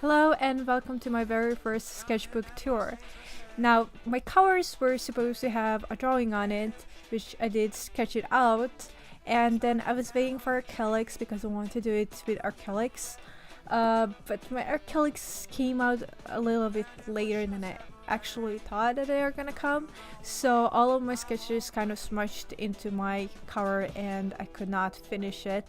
Hello and welcome to my very first sketchbook tour. Now, my covers were supposed to have a drawing on it, which I did sketch it out, and then I was waiting for acrylics because I wanted to do it with acrylics. But my acrylics came out a little bit later than I actually thought that they were gonna come, so all of my sketches kind of smushed into my cover and I could not finish it.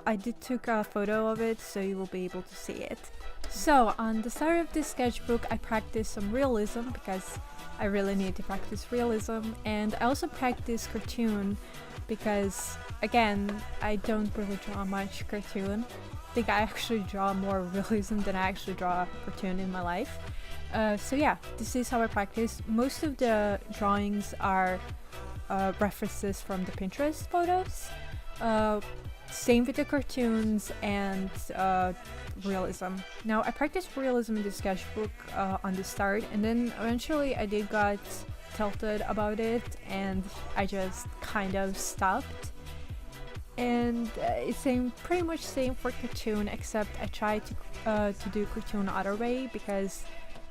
I did took a photo of it so you will be able to see it. So on the start of this sketchbook I practiced some realism because I really need to practice realism, and I also practiced cartoon because again I don't really draw much cartoon. I think I actually draw more realism than I actually draw cartoon in my life. So yeah, this is how I practice. Most of the drawings are references from the Pinterest photos. Same with the cartoons and realism. Now I practiced realism in the sketchbook on the start, and then eventually I did got tilted about it and I just kind of stopped. And it's pretty much same for cartoon, except I tried to do cartoon other way because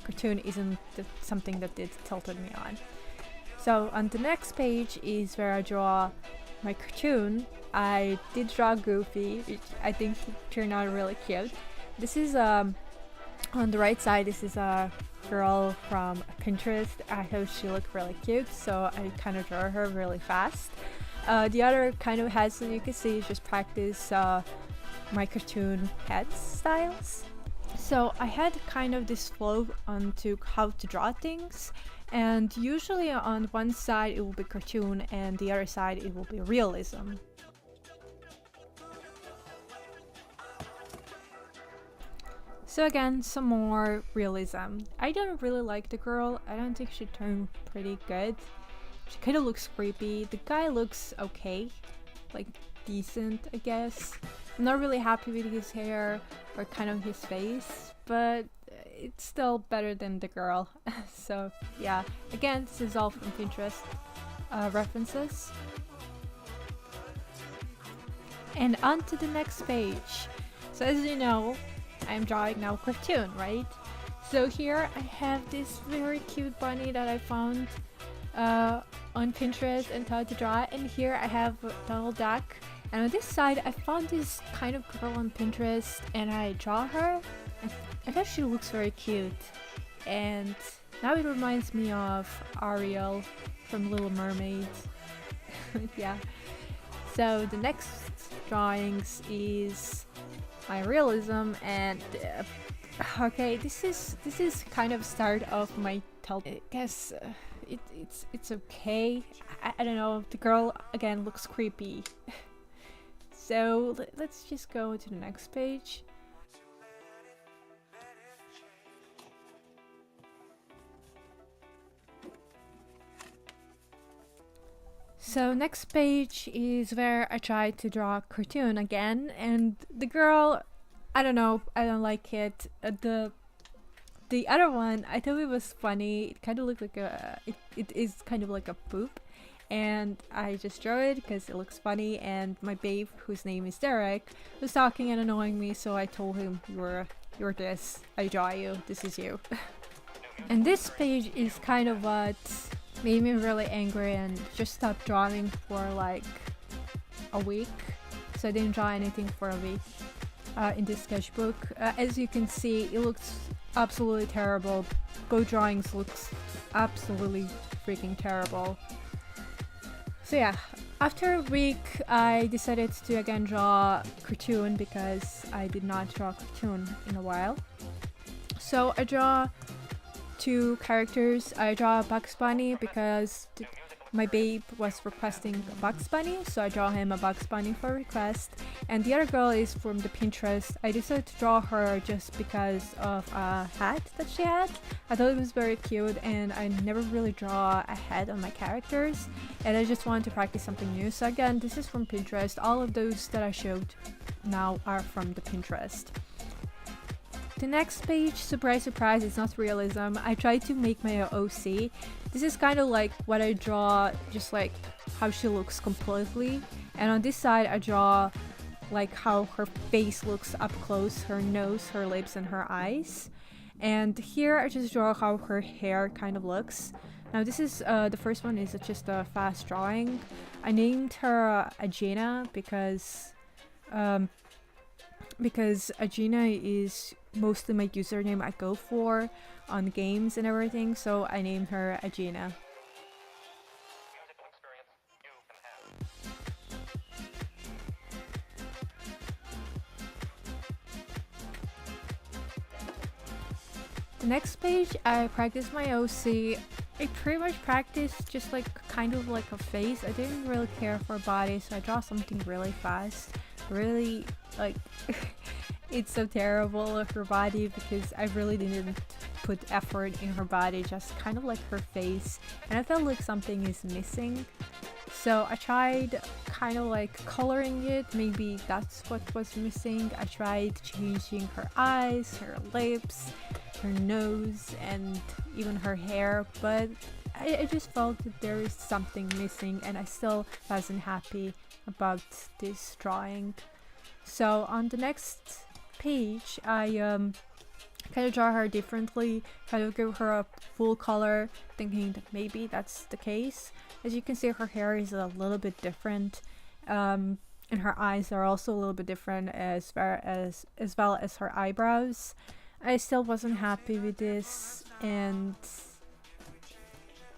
cartoon isn't something that it tilted me on. So on the next page is where I draw my cartoon. I did draw Goofy, which I think turned out really cute. This is on the right side, this is a girl from Pinterest. I thought she looked really cute, so I kind of drew her really fast. The other kind of heads that you can see is just practice my cartoon head styles. So I had kind of this flow onto how to draw things, and usually on one side it will be cartoon and the other side it will be realism. So again, some more realism. I don't really like the girl. I don't think she turned pretty good. She kind of looks creepy. The guy looks okay, like decent, I guess. I'm not really happy with his hair or kind of his face, but it's still better than the girl. So yeah, again, this is all from Pinterest references. And on to the next page. So as you know, I'm drawing now cartoon, right? So here I have this very cute bunny that I found on Pinterest and thought to draw, and here I have Donald Duck, and on this side I found this kind of girl on Pinterest and I draw her, and I thought she looks very cute, and now it reminds me of Ariel from Little Mermaid. Yeah, so the next drawings is my realism, and okay, this is kind of start of my I guess it's okay. I don't know, the girl again looks creepy. So let's just go to the next page. So next page is where I tried to draw a cartoon again, and the girl, I don't know, I don't like it. The other one, I thought it was funny. It kind of looked like it is kind of like a poop, and I just drew it because it looks funny. And my babe, whose name is Derek, was talking and annoying me, so I told him, you're this, I draw you, this is you. And this page is kind of what made me really angry and just stopped drawing for like a week. So I didn't draw anything for a week in this sketchbook. As you can see, it looks absolutely terrible. Both drawings looks absolutely freaking terrible. So yeah, after a week I decided to again draw cartoon because I did not draw cartoon in a while. So I draw two characters. I draw Bugs Bunny because my babe was requesting a Bugs Bunny, so I draw him a Bugs Bunny for request. And the other girl is from the Pinterest. I decided to draw her just because of a hat that she had. I thought it was very cute, and I never really draw a head on my characters, and I just wanted to practice something new. So again, this is from Pinterest. All of those that I showed now are from the Pinterest. The next page, surprise surprise, it's not realism. I tried to make my OC. This is kind of like what I draw, just like how she looks completely. And on this side I draw like how her face looks up close, her nose, her lips, and her eyes. And here I just draw how her hair kind of looks. Now this is the first one is just a fast drawing. I named her Agena because Agena is mostly my username I go for on games and everything, so I named her Agena. The next page, I practiced my OC. I pretty much practiced just like kind of like a face. I didn't really care for a body, so I draw something really fast. Really, like, it's so terrible of her body because I really didn't put effort in her body, just kind of like her face. And I felt like something is missing. So I tried kind of like coloring it, maybe that's what was missing. I tried changing her eyes, her lips, her nose, and even her hair, but I just felt that there is something missing and I still wasn't happy about this drawing. So on the next page, I kind of draw her differently, kind of give her a full color, thinking that maybe that's the case. As you can see, her hair is a little bit different, and her eyes are also a little bit different as well as her eyebrows. I still wasn't happy with this, and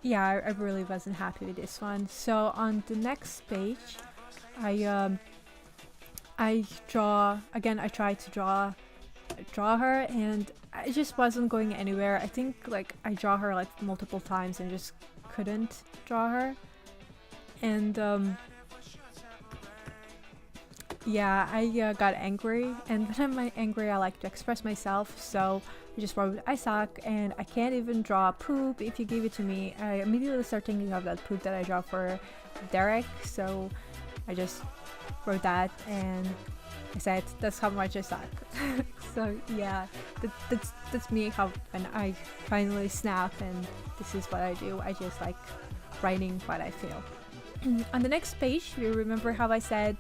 yeah, I really wasn't happy with this one. So on the next page, I draw again. I tried to draw her, and I just wasn't going anywhere. I think like I draw her like multiple times and just couldn't draw her, and yeah, I got angry, and when I'm angry I like to express myself, so I just wrote I suck and I can't even draw poop if you give it to me. I immediately started thinking of that poop that I draw for Derek, so I just wrote that and I said that's how much I suck. So yeah, that's me, how when I finally snap, and this is what I do. I just like writing what I feel. On the next page, you remember how I said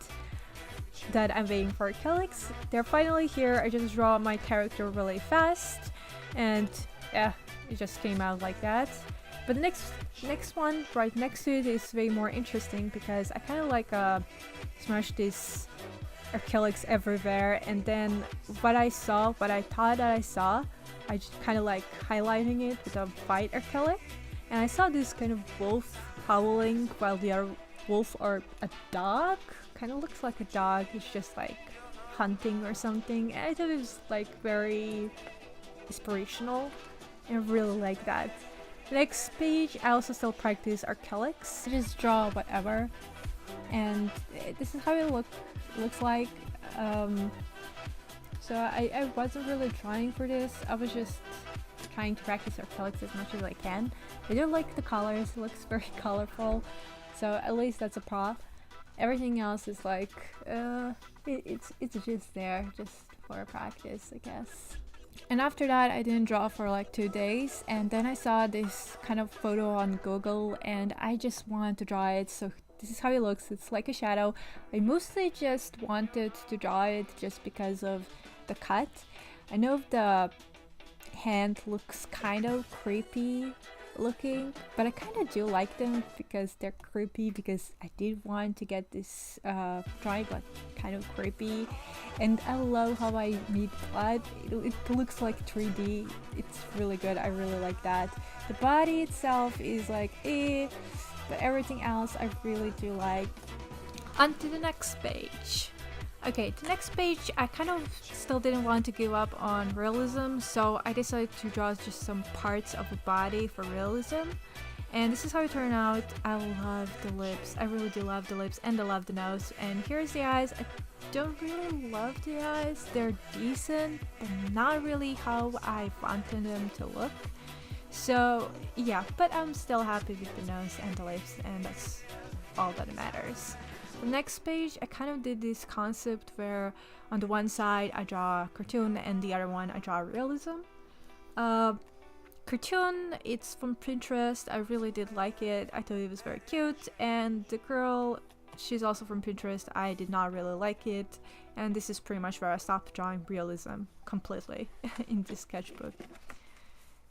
that I'm waiting for acrylics? They're finally here. I just draw my character really fast, and yeah, it just came out like that. But the next one right next to it is way more interesting because I kind of like smashed this acrylics everywhere, and then what I thought that I saw, I just kind of like highlighting it with a white acrylic, and I saw this kind of wolf howling while the other wolf or a dog, kind of looks like a dog, it's just like hunting or something, and I thought it was like very inspirational and I really like that. Next page, I also still practice acrylics. I just draw whatever, and this is how it looks like. So I wasn't really trying for this. I was just trying to practice acrylics as much as I can. I do like the colors, it looks very colorful, so at least that's a prop. Everything else is like it's just there just for practice, I guess. And after that I didn't draw for like 2 days, and then I saw this kind of photo on Google and I just wanted to draw it. So this is how it looks. It's like a shadow. I mostly just wanted to draw it just because of the cut. I know the hand looks kind of creepy looking, but I kind of do like them because they're creepy, because I did want to get this drawing like kind of creepy, and I love how I made blood. It looks like 3D. It's really good. I really like that. The body itself is like but everything else I really do like. On to the next page. Okay, the next page, I kind of still didn't want to give up on realism, so I decided to draw just some parts of a body for realism. And this is how it turned out. I love the lips. I really do love the lips, and I love the nose. And here's the eyes. I don't really love the eyes. They're decent, but not really how I wanted them to look. So yeah, but I'm still happy with the nose and the lips, and that's all that matters. The next page, I kind of did this concept where on the one side I draw a cartoon and the other one I draw realism. Cartoon, it's from Pinterest. I really did like it. I thought it was very cute, and the girl she's also from Pinterest. I did not really like it, and this is pretty much where I stopped drawing realism completely in this sketchbook.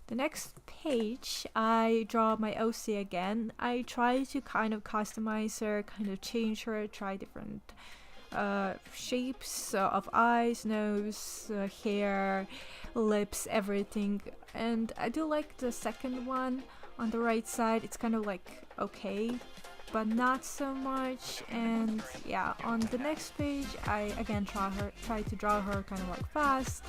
The next page, I draw my OC again. I try to kind of customize her, kind of change her, try different shapes of eyes, nose, hair, lips, everything. And I do like the second one on the right side. It's kind of like okay, but not so much. And yeah, on the next page, I again try to draw her kind of like fast,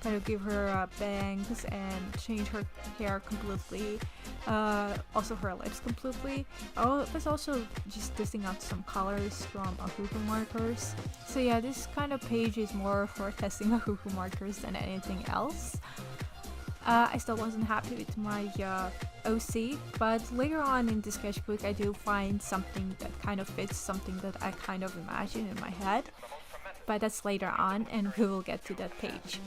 kind of give her bangs and change her hair completely, also her lips completely. I was also just testing out some colors from Ahuhu markers. So yeah, this kind of page is more for testing Ahuhu markers than anything else. I still wasn't happy with my OC, but later on in the sketchbook I do find something that kind of fits something that I kind of imagine in my head, but that's later on and we will get to that page.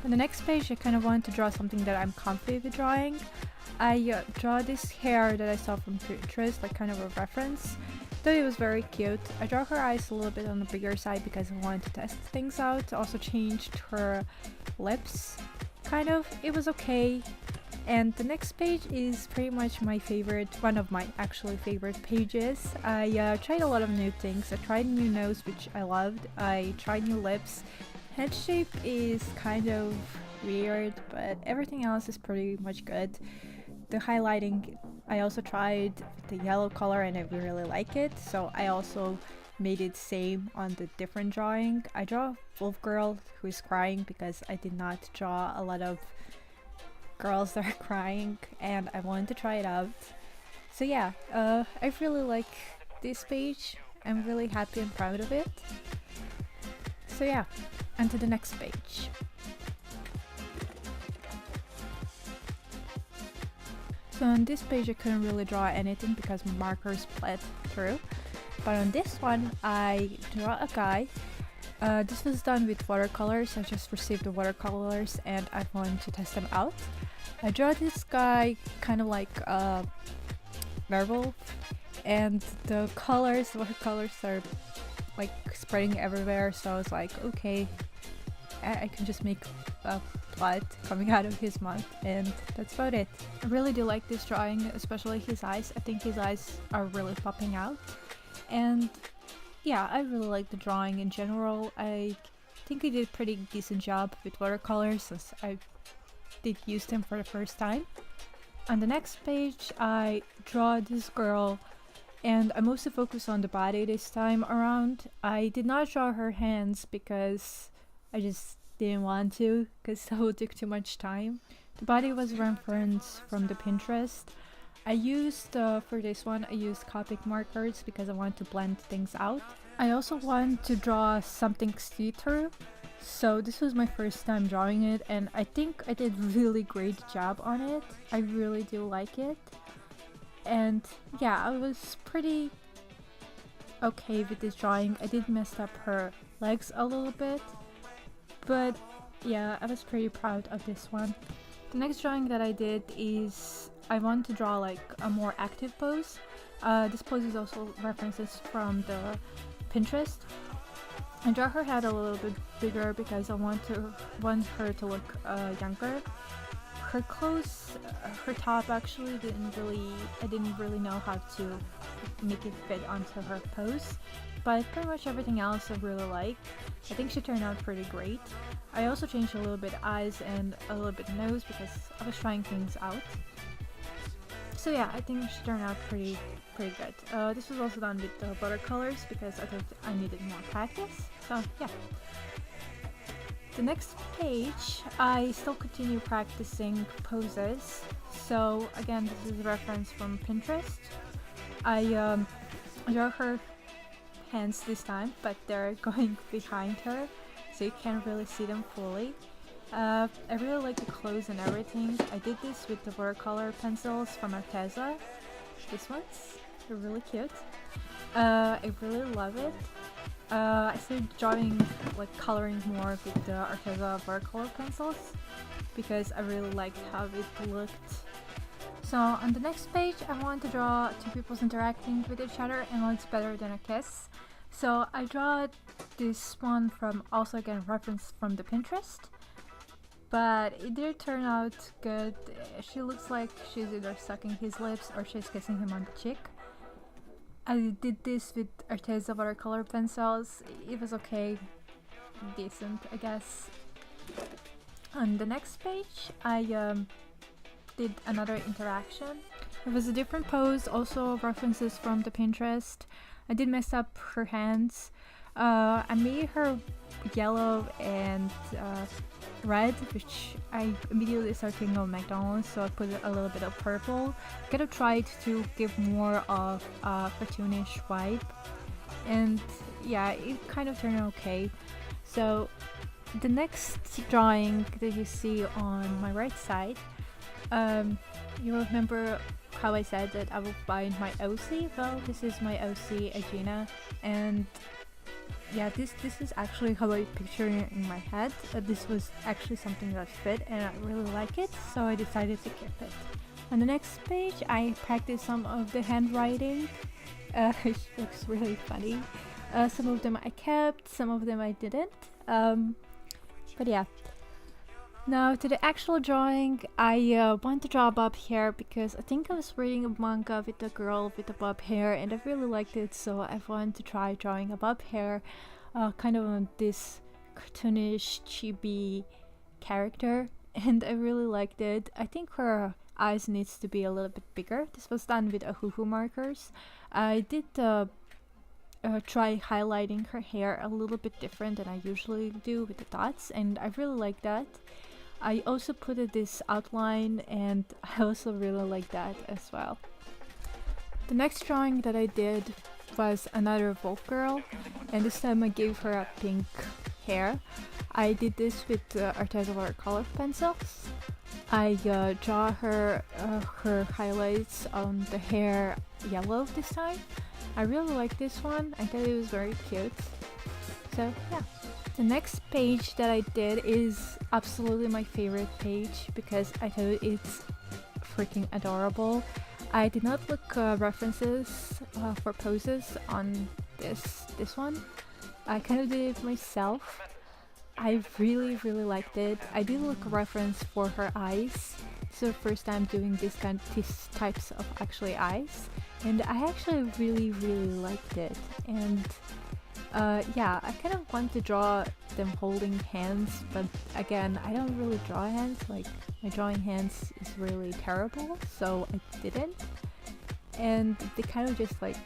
On the next page I kind of want to draw something that I'm comfy with drawing. I draw this hair that I saw from Pinterest, like kind of a reference. Though it was very cute. I draw her eyes a little bit on the bigger side because I wanted to test things out. Also changed her lips, kind of. It was okay. And the next page is pretty much my favorite, one of my actually favorite pages. I tried a lot of new things. I tried new nose, which I loved. I tried new lips. Head shape is kind of weird, but everything else is pretty much good. The highlighting, I also tried the yellow color and I really like it, so I also made it same on the different drawing. I draw a wolf girl who is crying because I did not draw a lot of girls that are crying and I wanted to try it out. So yeah, I really like this page. I'm really happy and proud of it. So yeah, on to the next page. So on this page I couldn't really draw anything because my markers bled through, but on this one I draw a guy. This was done with watercolors. I just received the watercolors and I wanted to test them out. I draw this guy kind of like a werewolf, and the watercolors are like spreading everywhere, so I was like, okay, I can just make blood coming out of his mouth, and that's about it. I really do like this drawing, especially his eyes. I think his eyes are really popping out, and yeah, I really like the drawing in general. I think he did a pretty decent job with watercolors since I did use them for the first time. On the next page I draw this girl, and I mostly focus on the body this time around. I did not draw her hands because I just didn't want to, because that would take too much time. The body was reference from the Pinterest. I used, for this one, I used Copic markers because I want to blend things out. I also want to draw something see-through, so this was my first time drawing it and I think I did really great job on it. I really do like it. And yeah, I was pretty okay with this drawing. I did mess up her legs a little bit, but yeah, I was pretty proud of this one. The next drawing that I did is I want to draw like a more active pose. This pose is also references from the Pinterest. I draw her head a little bit bigger because I want her to look younger. Her clothes, her top actually I didn't really know how to make it fit onto her pose, but pretty much everything else I really like. I think she turned out pretty great. I also changed a little bit eyes and a little bit nose because I was trying things out. So yeah, I think she turned out pretty good. This was also done with the watercolors because I thought I needed more practice. So yeah. The next page, I still continue practicing poses. So again, this is a reference from Pinterest. I draw her hands this time, but they're going behind her, so you can't really see them fully. I really like the clothes and everything. I did this with the watercolor pencils from Arteza. This one's really cute. I really love it. I started drawing, like coloring more with the Arteza watercolor pencils because I really liked how it looked So on the next page, I want to draw two people interacting with each other and what's better than a kiss. So I draw this one from, also again, reference from the Pinterest, but it did turn out good. She looks like she's either sucking his lips or she's kissing him on the cheek. I did this with Arteza watercolor pencils. It was okay, decent, I guess. On the next page, I did another interaction. It was a different pose, also references from the Pinterest. I did mess up her hands. I made her yellow and red, which I immediately started thinking of McDonald's, so I put a little bit of purple. Kind of tried to give more of a cartoonish vibe, and yeah, it kind of turned out okay. So the next drawing that you see on my right side, you remember how I said that I will find my OC? Well, this is my OC, Agena, and yeah, this is actually how I picture it in my head. This was actually something that fit and I really like it, so I decided to keep it. On the next page, I practiced some of the handwriting, which looks really funny. Some of them I kept, some of them I didn't, but yeah. Now to the actual drawing, I want to draw bob hair because I think I was reading a manga with a girl with a bob hair and I really liked it, so I wanted to try drawing a bob hair, kind of on this cartoonish chibi character, and I really liked it. I think her eyes needs to be a little bit bigger. This was done with Ahuhu markers. I did try highlighting her hair a little bit different than I usually do with the dots, and I really like that. I also put this outline and I also really like that as well. The next drawing that I did was another Wolf girl, and this time I gave her a pink hair. I did this with Arteza watercolor pencils. I draw her highlights on the hair yellow this time. I really like this one. I thought it was very cute. So yeah. The next page that I did is absolutely my favorite page because I thought it's freaking adorable. I did not look references for poses on this one. I kind of did it myself. I really liked it. I did look reference for her eyes. It's the first time doing these types of actually eyes, and I actually really liked it. And yeah, I kind of want to draw them holding hands, but again, I don't really draw hands. Like, my drawing hands is really terrible, so I didn't. And they kind of just like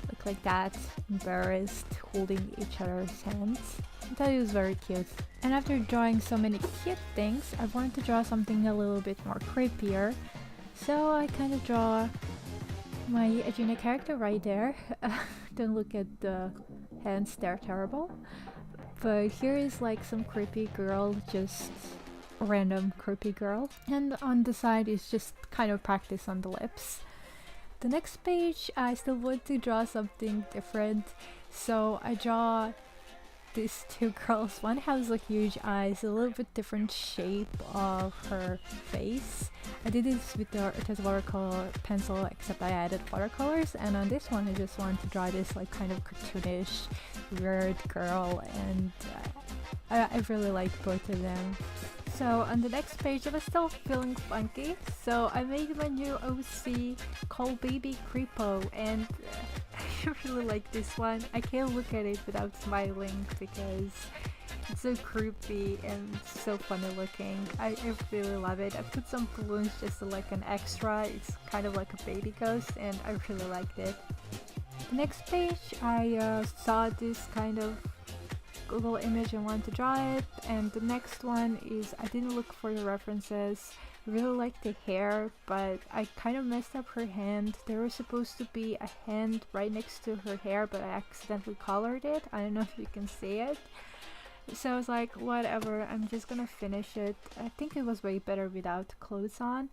look like that, embarrassed, holding each other's hands. I thought it was very cute. And after drawing so many cute things, I wanted to draw something a little bit more creepier. So I kind of draw my Agena character right there. Don't look at the hands, they're terrible. But here is like some creepy girl, just a random creepy girl. And on the side is just kind of practice on the lips. The next page, I still want to draw something different. So I draw these two girls. One has like huge eyes, a little bit different shape of her face. I did this with the Arteza watercolor pencil, except I added watercolors, and on this one I just wanted to draw this like kind of cartoonish weird girl, and I really liked both of them. So on the next page I was still feeling funky, so I made my new OC called Baby Creepo, and I really like this one. I can't look at it without smiling because it's so creepy and so funny looking. I really love it. I put some balloons just like an extra. It's kind of like a baby ghost, and I really liked it. The next page, I saw this kind of Google image and wanted to draw it, and the next one is I didn't look for the references. I really like the hair, but I kind of messed up her hand. There was supposed to be a hand right next to her hair, but I accidentally colored it. I don't know if you can see it. So I was like, whatever, I'm just gonna finish it. I think it was way better without clothes on.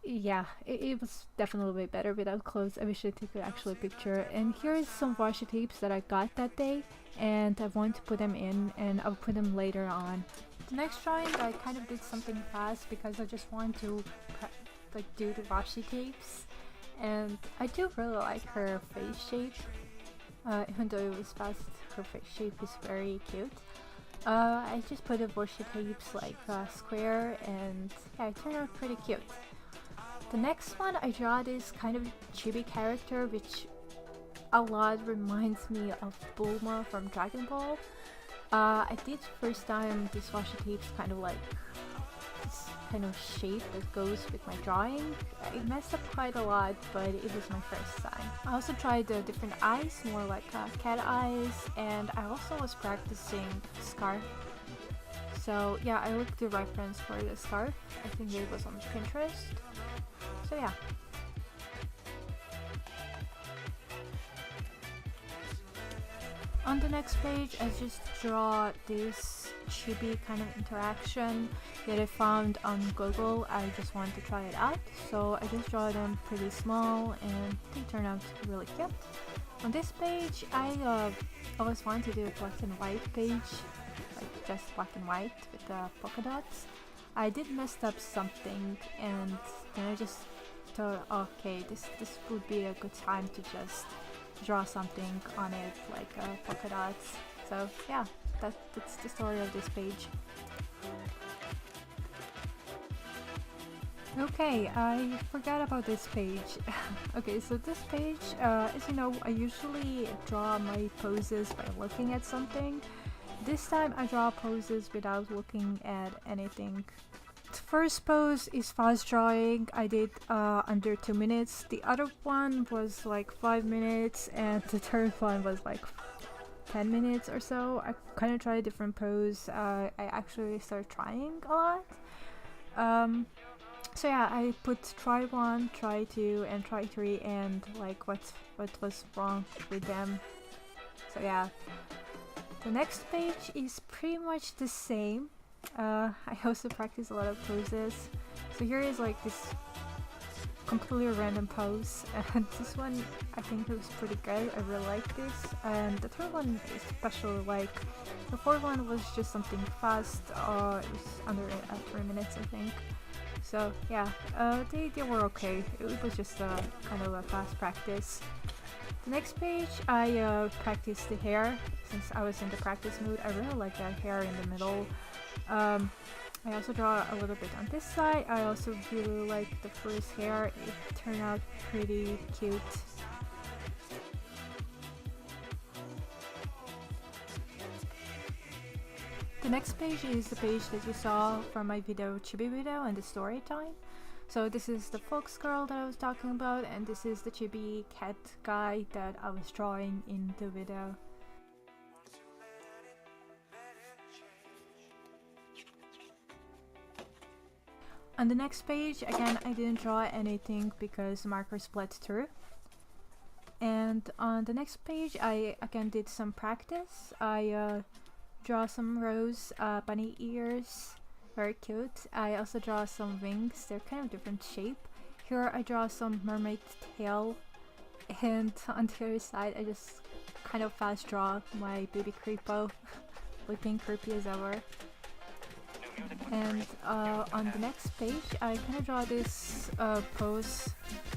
Yeah, it was definitely way better without clothes. I wish I took actually a picture. And here is some washi tapes that I got that day, and I want to put them in, and I'll put them later on. The next drawing, I kind of did something fast because I just want to like do the washi tapes, and I do really like her face shape. Even though it was fast, her face shape is very cute. I just put the washi tapes like square, and yeah, it turned out pretty cute. The next one, I draw this kind of chibi character which a lot reminds me of Bulma from Dragon Ball. I did first time this washi tapes kind of like this kind of shape that goes with my drawing. It messed up quite a lot, but it was my first time. I also tried different eyes, more like cat eyes, and I also was practicing scarf. So yeah, I looked the reference for the scarf. I think it was on Pinterest. So yeah. On the next page, I just draw this chibi kind of interaction that I found on Google. I just wanted to try it out, so I just draw them pretty small and they turn out really cute. On this page, I always wanted to do a black and white page, like just black and white with the polka dots. I did mess up something, and then I just thought, okay, this would be a good time to just draw something on it, like polka dots. So yeah, that's the story of this page. Okay, I forgot about this page. Okay, so this page, as you know, I usually draw my poses by looking at something. This time I draw poses without looking at anything. The first pose is fast drawing. I did under 2 minutes. The other one was like 5 minutes, and the third one was like 10 minutes or so. I kind of tried a different pose. I actually started trying a lot. So yeah, I put try 1, try 2, and try 3, and like what was wrong with them. So yeah. The next page is pretty much the same. I also practice a lot of poses. So here is like this completely random pose, and this one I think looks pretty good. I really like this, and the third one is especially like. The fourth one was just something fast. It was under 3 minutes, I think. So yeah, they were okay. It was just kind of a fast practice. The next page, I practiced the hair. Since I was in the practice mood, I really like that hair in the middle. I also draw a little bit on this side. I also really like the first hair. It turned out pretty cute. The next page is the page that you saw from my video, Chibi video, and the story time. So this is the fox girl that I was talking about, and this is the chibi cat guy that I was drawing in the video. On the next page, again, I didn't draw anything because the marker split through. And on the next page, I again did some practice. I draw some rose bunny ears, very cute. I also draw some wings, they're kind of different shape. Here I draw some mermaid tail, and on the other side I just kind of fast draw my baby creepo, looking creepy as ever. And on the next page I kind of draw this pose.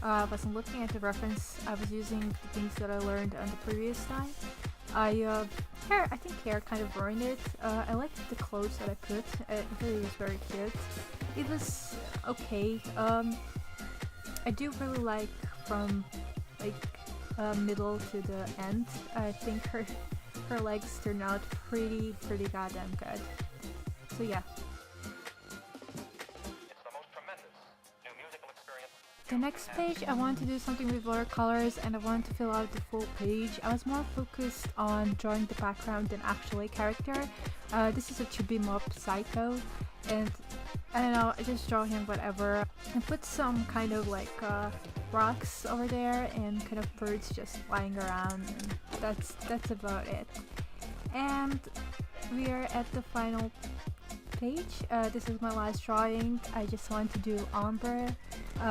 I wasn't looking at the reference, I was using the things that I learned on the previous time. I think hair kind of ruined it. I liked the clothes that I put. It really was very cute. It was okay. I do really like from like middle to the end. I think her legs turned out pretty goddamn good. So yeah. The next page, I want to do something with watercolors, and I want to fill out the full page. I was more focused on drawing the background than actually character. This is a Chibi Mob Psycho, and I don't know, I just draw him whatever. I put some kind of like rocks over there and kind of birds just flying around, and that's about it. And we are at the final page. This is my last drawing. I just want to do ombre. We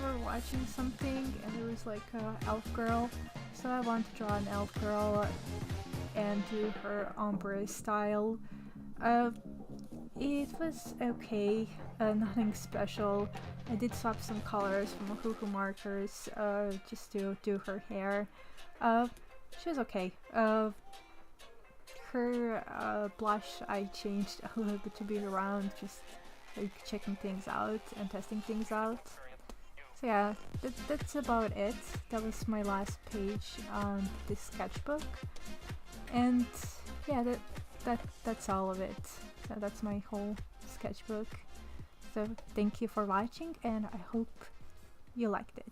were watching something and there was like a elf girl, so I want to draw an elf girl and do her ombre style. It was okay, nothing special. I did swap some colors from Hoo markers just to do her hair. She was okay. Her blush I changed a little bit to be around, just like checking things out and testing things out. So yeah, that's about it. That was my last page on this sketchbook, and yeah, that's all of it. So that's my whole sketchbook. So thank you for watching, and I hope you liked it.